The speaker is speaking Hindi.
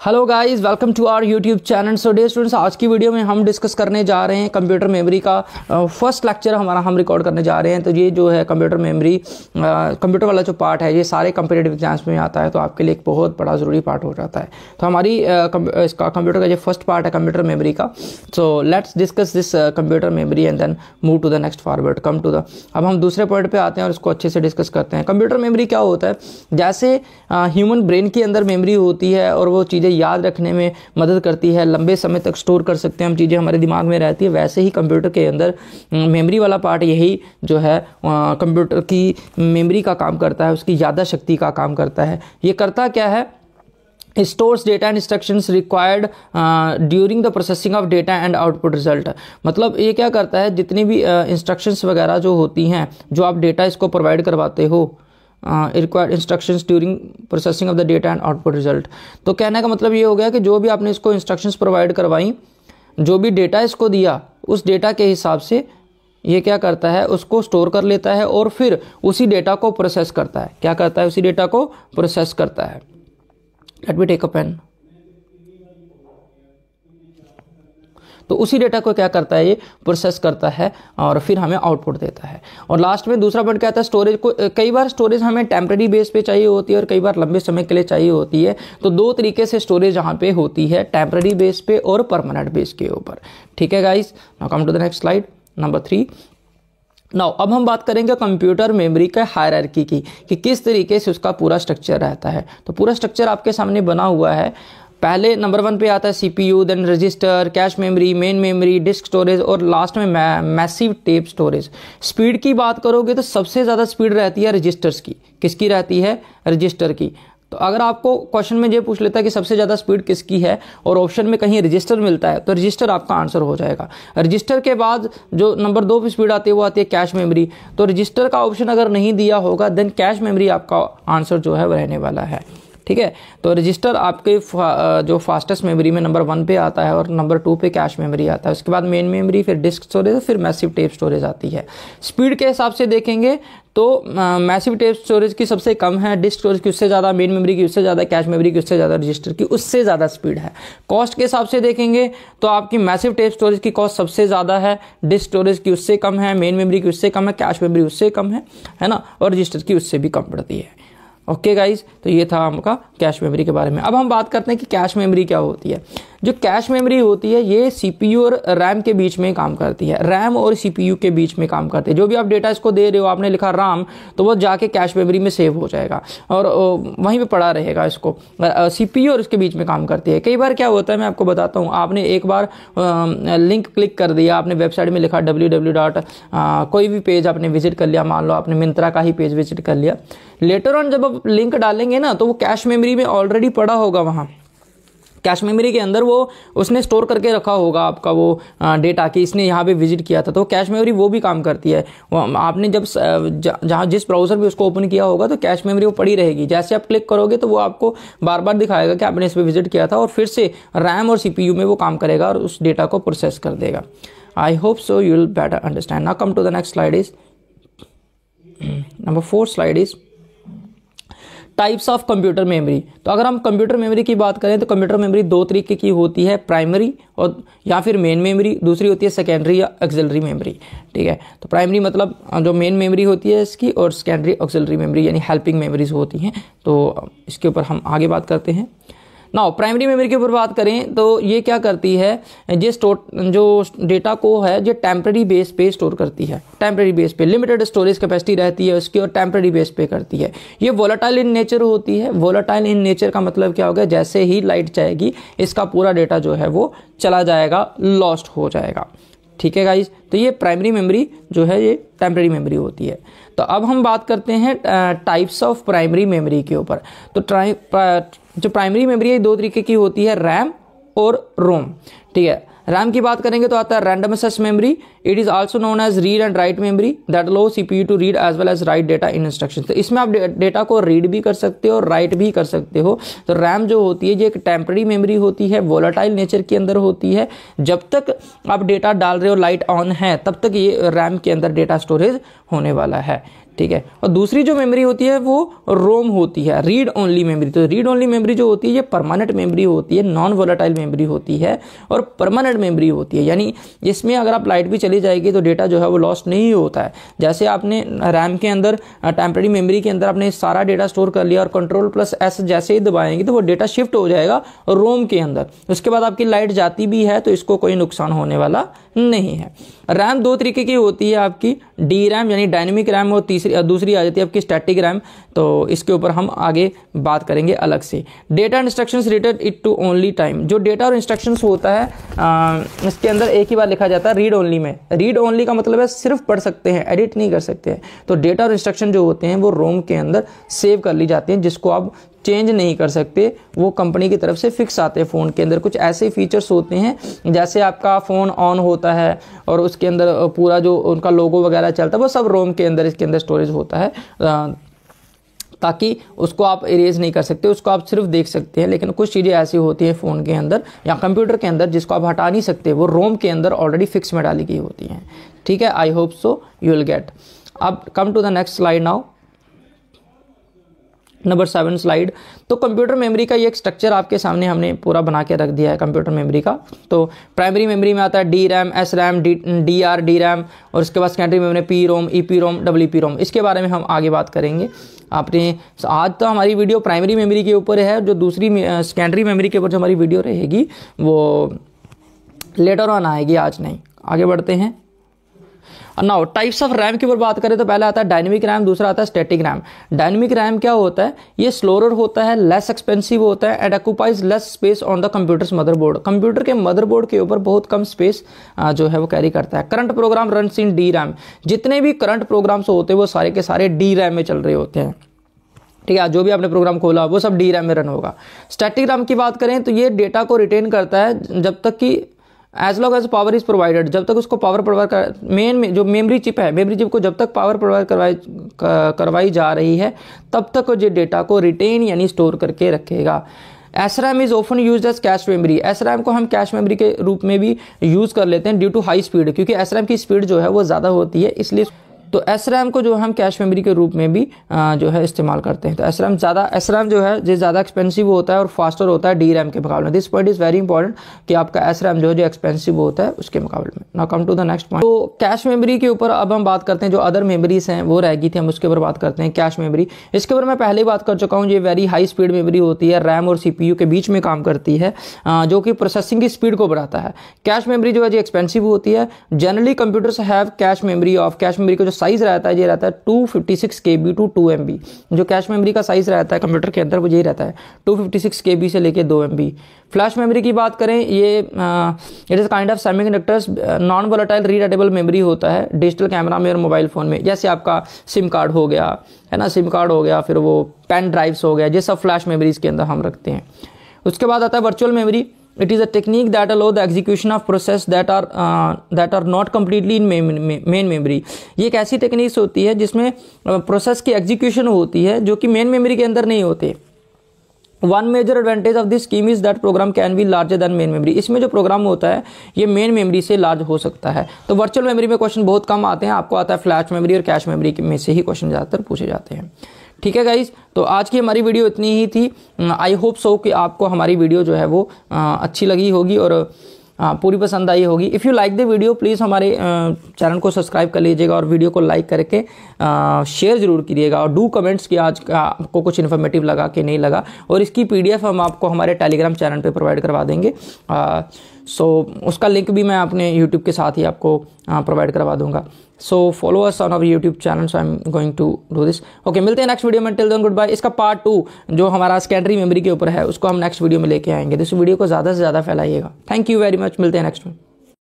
Hello guys, welcome to our YouTube channel. So dear students, आज की वीडियो में हम डिस्कस करने जा रहे हैं कंप्यूटर मेमोरी का फर्स्ट लेक्चर हम रिकॉर्ड करने जा रहे हैं। तो ये जो है कंप्यूटर मेमोरी, कंप्यूटर वाला जो पार्ट है, ये सारे कम्पिटिटिव एग्जाम्स में आता है, तो आपके लिए एक बहुत बड़ा ज़रूरी पार्ट हो जाता है। तो हमारी इसका कंप्यूटर का जो फर्स्ट पार्ट है कंप्यूटर मेमोरी का। So let's discuss this computer memory and then move to the next forward come to the. अब हम दूसरे पॉइंट पे आते हैं और इसको अच्छे से डिस्कस करते हैं। कंप्यूटर मेमोरी क्या होता है? जैसे ह्यूमन ब्रेन के अंदर मेमोरी होती है और वो चीज़ें याद रखने में मदद करती है, लंबे समय तक स्टोर कर सकते हैं हम, चीज़ें हमारे दिमाग में रहती है, वैसे ही कंप्यूटर के अंदर मेमोरी वाला पार्ट यही जो है कंप्यूटर की मेमोरी का काम करता है, उसकी याददाश्त शक्ति का काम करता है। ये करता क्या है? Stores data and instructions required during the processing of data and output result. मतलब ये क्या करता है, जितनी भी इंस्ट्रक्शंस वगैरह जो होती हैं, जो आप डेटा इसको प्रोवाइड करवाते हो, required instructions during processing of the data and output result. तो कहने का मतलब ये हो गया कि जो भी आपने इसको इंस्ट्रक्शंस प्रोवाइड करवाई, जो भी डेटा इसको दिया, उस डेटा के हिसाब से ये क्या करता है, उसको स्टोर कर लेता है और फिर उसी डेटा को प्रोसेस करता है। क्या करता है? उसी डेटा को प्रोसेस करता है। Let me take a pen. तो उसी डेटा को क्या करता है, ये प्रोसेस करता है और फिर हमें आउटपुट देता है। और लास्ट में दूसरा पॉइंट क्या आता है, स्टोरेज को। कई बार स्टोरेज हमें टेम्परेरी बेस पे चाहिए होती है और कई बार लंबे समय के लिए चाहिए होती है। तो दो तरीके से स्टोरेज यहाँ पे होती है, टेम्परेरी बेस पे और परमानेंट बेस के ऊपर। ठीक है guys, now come to the next slide number 3। Now अब हम बात करेंगे कंप्यूटर मेमोरी के हायरार्की की, कि किस तरीके से उसका पूरा स्ट्रक्चर रहता है। तो पूरा स्ट्रक्चर आपके सामने बना हुआ है। पहले नंबर 1 पे आता है CPU, then register, cache memory, main memory, disk storage और लास्ट में मैसिव टेप स्टोरेज। स्पीड की बात करोगे तो सबसे ज़्यादा स्पीड रहती है रजिस्टर्स की। किसकी रहती है? रजिस्टर की। तो अगर आपको क्वेश्चन में ये पूछ लेता है कि सबसे ज़्यादा स्पीड किसकी है और ऑप्शन में कहीं रजिस्टर मिलता है, तो रजिस्टर आपका आंसर हो जाएगा। रजिस्टर के बाद जो नंबर 2 पे स्पीड आती है वो आती है कैश मेमोरी। तो रजिस्टर का ऑप्शन अगर नहीं दिया होगा देन कैश मेमोरी आपका आंसर जो है वो रहने वाला है। ठीक है, तो रजिस्टर आपके जो फास्टेस्ट मेमोरी में नंबर 1 पे आता है और नंबर 2 पे कैश मेमोरी आता है। उसके बाद मेन मेमोरी, फिर डिस्क स्टोरेज, फिर मैसिव टेप स्टोरेज आती है। स्पीड के हिसाब से देखेंगे तो मैसिव टेप स्टोरेज की सबसे कम है, डिस्क स्टोरेज की उससे ज़्यादा, मेन मेमोरी की उससे ज़्यादा, कैश मेमोरी की उससे ज़्यादा, रजिस्टर की उससे ज़्यादा स्पीड है। कॉस्ट के हिसाब से देखेंगे तो आपकी मैसिव टेप स्टोरेज की कॉस्ट सबसे ज़्यादा है, डिस्क स्टोरेज की उससे कम है, मेन मेमोरी की उससे कम है, कैश मेमोरी उससे कम है ना, और रजिस्टर की उससे भी कम पड़ती है। ओके गाइज, तो ये था आपका कैश मेमोरी के बारे में। अब हम बात करते हैं कि कैश मेमोरी क्या होती है। जो कैश मेमोरी होती है ये सीपीयू और रैम के बीच में काम करती है, रैम और सीपीयू के बीच में काम करती है। जो भी आप डेटा इसको दे रहे हो, आपने लिखा राम, तो वो जाके कैश मेमोरी में सेव हो जाएगा और वहीं पे पड़ा रहेगा। इसको सीपीयू और इसके बीच में काम करती है। कई बार क्या होता है, मैं आपको बताता हूँ, आपने एक बार लिंक क्लिक कर दिया, आपने वेबसाइट में लिखा www. कोई भी पेज आपने विजिट कर लिया, मान लो आपने मिंत्रा का ही पेज विजिट कर लिया। लेटर ऑन जब आप लिंक डालेंगे ना, तो वो कैश मेमोरी में ऑलरेडी पड़ा होगा। वहाँ कैश मेमोरी के अंदर वो उसने स्टोर करके रखा होगा आपका वो डेटा कि इसने यहाँ पे विजिट किया था। तो कैश मेमोरी वो भी काम करती है। आपने जब जहाँ जिस ब्राउज़र में उसको ओपन किया होगा तो कैश मेमोरी वो पड़ी रहेगी। जैसे आप क्लिक करोगे तो वो आपको बार बार दिखाएगा कि आपने इस पर विजिट किया था और फिर से रैम और सीपीयू में वो काम करेगा और उस डेटा को प्रोसेस कर देगा। I hope so you will better understand. Now come to the next slide is number 4 slide is types of computer memory. तो अगर हम कंप्यूटर मेमोरी की बात करें तो कंप्यूटर मेमोरी 2 तरीके की होती है, प्राइमरी और या फिर मेन मेमोरी, दूसरी होती है सेकेंडरी या ऑक्सिलरी मेमोरी। ठीक है, तो प्राइमरी मतलब जो मेन मेमोरी होती है इसकी, और सेकेंडरी ऑक्सिलरी मेमोरी यानी हेल्पिंग मेमोरीज होती हैं। तो इसके ऊपर हम आगे बात करते हैं। नाउ प्राइमरी मेमोरी के ऊपर बात करें तो ये क्या करती है, जो डेटा को है ये टेम्परेरी बेस पे स्टोर करती है। टेम्परेरी बेस पे लिमिटेड स्टोरेज कैपेसिटी रहती है उसकी और टेम्परेरी बेस पे करती है। ये वोलेटाइल इन नेचर होती है। वोलेटाइल इन नेचर का मतलब क्या होगा, जैसे ही लाइट जाएगी इसका पूरा डेटा जो है वो चला जाएगा, लॉस्ट हो जाएगा। ठीक है गाइज, तो ये प्राइमरी मेमोरी जो है ये टेम्परेरी मेमोरी होती है। तो अब हम बात करते हैं टाइप्स ऑफ प्राइमरी मेमोरी के ऊपर। तो जो प्राइमरी मेमोरी है 2 तरीके की होती है, रैम और रोम। ठीक है, रैम की बात करेंगे तो आता है random access memory. It is also known as read and write memory that allow CPU to read as well as write data in instructions. तो इसमें आप डेटा को रीड भी कर सकते हो और राइट भी कर सकते हो। तो रैम जो होती है ये एक टेम्परेरी मेमोरी होती है, वोलेटाइल नेचर के अंदर होती है। जब तक आप डेटा डाल रहे हो, लाइट ऑन है, तब तक ये रैम के अंदर डेटा स्टोरेज होने वाला है। ठीक है। और दूसरी जो मेमोरी होती है वो रोम होती है, रीड ओनली मेमोरी। तो रीड ओनली मेमोरी जो होती है ये परमानेंट मेमोरी होती है, नॉन वोलेटाइल मेमोरी होती है और परमानेंट मेमोरी होती है, यानी इसमें अगर आप लाइट भी चली जाएगी तो डेटा जो है वो लॉस्ट नहीं होता है। जैसे आपने रैम के अंदर टेम्परेरी मेमोरी के अंदर आपने सारा डेटा स्टोर कर लिया और Ctrl+S जैसे ही दबाएंगे तो वो डेटा शिफ्ट हो जाएगा रोम के अंदर। उसके बाद आपकी लाइट जाती भी है तो इसको कोई नुकसान होने वाला नहीं है। रैम दो तरीके की होती है आपकी, डी रैम यानी डायनेमिक रैम और दूसरी आ जाती है आपकी स्टैटिक रैम। तो इसके ऊपर हम आगे बात करेंगे अलग से। Data instructions related it to only time. जो डेटा और इंस्ट्रक्शंस होता है इसके अंदर एक ही बार लिखा जाता है रीड ओनली में। रीड ओनली का मतलब है सिर्फ पढ़ सकते हैं, एडिट नहीं कर सकते हैं। तो डेटा और इंस्ट्रक्शन जो होते हैं वो रोम के अंदर सेव कर ली जाती हैं, जिसको आप चेंज नहीं कर सकते, वो कंपनी की तरफ से फिक्स आते हैं। फ़ोन के अंदर कुछ ऐसे फीचर्स होते हैं, जैसे आपका फ़ोन ऑन होता है और उसके अंदर पूरा जो उनका लोगो वगैरह चलता है वो सब रोम के अंदर इसके अंदर स्टोरेज होता है, ताकि उसको आप इरेज नहीं कर सकते, उसको आप सिर्फ देख सकते हैं। लेकिन कुछ चीज़ें ऐसी होती हैं फ़ोन के अंदर या कंप्यूटर के अंदर जिसको आप हटा नहीं सकते, वो रोम के अंदर ऑलरेडी फिक्स में डाली गई होती हैं। ठीक है, I hope so you will get. अब come to the next slide now, number 7 slide. तो कंप्यूटर मेमोरी का ये एक स्ट्रक्चर आपके सामने हमने पूरा बना के रख दिया है कंप्यूटर मेमोरी का। तो प्राइमरी मेमोरी में आता है D RAM, S RAM, D R D RAM, और उसके बाद secondary memory P ROM, E P ROM, W P ROM. इसके बारे में हम आगे बात करेंगे। आपने आज तो हमारी वीडियो प्राइमरी मेमोरी के ऊपर है, जो दूसरी सेकेंडरी मेमोरी के ऊपर जो हमारी वीडियो रहेगी वो लेटर ऑन आएगी, आज नहीं। आगे बढ़ते हैं। नाउ टाइप्स ऑफ रैम की ऊपर बात करें तो पहला आता है डायनेमिक रैम, दूसरा आता है स्टैटिक रैम। डायनेमिक रैम क्या होता है, ये स्लोअर होता है, लेस एक्सपेंसिव होता है and occupies less space on the computers motherboard. Computer के मदरबोर्ड के ऊपर बहुत कम स्पेस जो है वो कैरी करता है। Current program runs in the RAM. जितने भी करंट प्रोग्राम्स होते हैं वो सारे के सारे डी रैम में चल रहे होते हैं। ठीक है, जो भी आपने प्रोग्राम खोला वो सब डी रैम में रन होगा। स्टैटिक रैम की बात करें तो ये डेटा को रिटेन करता है जब तक कि as long as power is provided, जब तक उसको पावर प्रोवाइड कर, मेन जो मेमोरी चिप है, मेमोरी चिप को जब तक पावर प्रोवाइड करवाई जा रही है तब तक जो डेटा को रिटेन यानी स्टोर करके रखेगा। SRAM is often used as cache memory. SRAM को हम कैश मेमोरी के रूप में भी यूज़ कर लेते हैं ड्यू टू हाई स्पीड, क्योंकि SRAM की स्पीड जो है वो ज़्यादा होती है, इसलिए तो SRAM को जो हम कैश मेमोरी के रूप में भी जो है इस्तेमाल करते हैं। तो SRAM जो है ये ज़्यादा एक्सपेंसिव होता है और फास्टर होता है डी रैम के मुकाबले। This point is very important कि आपका SRAM जो एक्सपेंसिव होता है उसके मुकाबले में। Now come to the next point. तो कैश मेमोरी के ऊपर अब हम बात करते हैं, जो अदर मेमोरीज हैं वो रह गई थी, हम उसके ऊपर बात करते हैं। कैश मेमोरी, इसके ऊपर मैं पहले ही बात कर चुका हूँ, ये वेरी हाई स्पीड मेमोरी होती है, रैम और CPU के बीच में काम करती है, जो कि प्रोसेसिंग की स्पीड को बढ़ाता है। कैश मेमोरी जो है ये एक्सपेंसिव होती है। Generally computers have cache memory cache memory का जो साइज रहता है ये रहता है 256 KB टू 2 MB। जो कैश मेमोरी का साइज रहता है कंप्यूटर के अंदर वो यही रहता है 256 KB से लेके 2 MB। फ्लैश मेमोरी की बात करें, ये it is kind of semiconductors non volatile rewritable memory होता है डिजिटल कैमरा में और मोबाइल फ़ोन में। जैसे आपका सिम कार्ड हो गया है ना, सिम कार्ड हो गया, फिर वो पेन ड्राइव्स हो गया, ये सब फ्लैश मेमोरीज के अंदर हम रखते हैं। उसके बाद आता है virtual memory. It is a technique that allow the execution of process that are not completely in main memory। ये एक ऐसी टेक्निक्स होती है जिसमें प्रोसेस की एग्जीक्यूशन होती है जो कि मेन मेमोरी के अंदर नहीं होते। One major advantage of this scheme is that program can be larger than main memory. इसमें जो प्रोग्राम होता है ये मेन मेमोरी से लार्ज हो सकता है। तो वर्चुअल मेमोरी में क्वेश्चन बहुत कम आते हैं, आपको आता है फ्लैश मेमोरी और कैश मेमोरी में से ही क्वेश्चन ज़्यादातर पूछे जाते हैं। ठीक है गाइज, तो आज की हमारी वीडियो इतनी ही थी। आई होप सो कि आपको हमारी वीडियो जो है वो अच्छी लगी होगी और पूरी पसंद आई होगी। If you like the video please हमारे चैनल को सब्सक्राइब कर लीजिएगा और वीडियो को लाइक करके शेयर ज़रूर कीजिएगा और डू कमेंट्स कि आज आपको कुछ इन्फॉर्मेटिव लगा कि नहीं लगा। और इसकी PDF हम आपको हमारे टेलीग्राम चैनल पे प्रोवाइड करवा देंगे। सो उसका लिंक भी मैं अपने YouTube के साथ ही आपको प्रोवाइड करवा दूंगा। So follow us on our YouTube channel. So I am going to do this. Okay, मिलते हैं नेक्स्ट वीडियो में। Till then goodbye. इसका पार्ट 2 जो हमारा सेकेंडरी मेमोरी के ऊपर है उसको हम नेक्स्ट वीडियो में लेके आएंगे। तो इस वीडियो को ज़्यादा से ज़्यादा फैलाइएगा। Thank you very much. मिलते हैं नेक्स्ट में।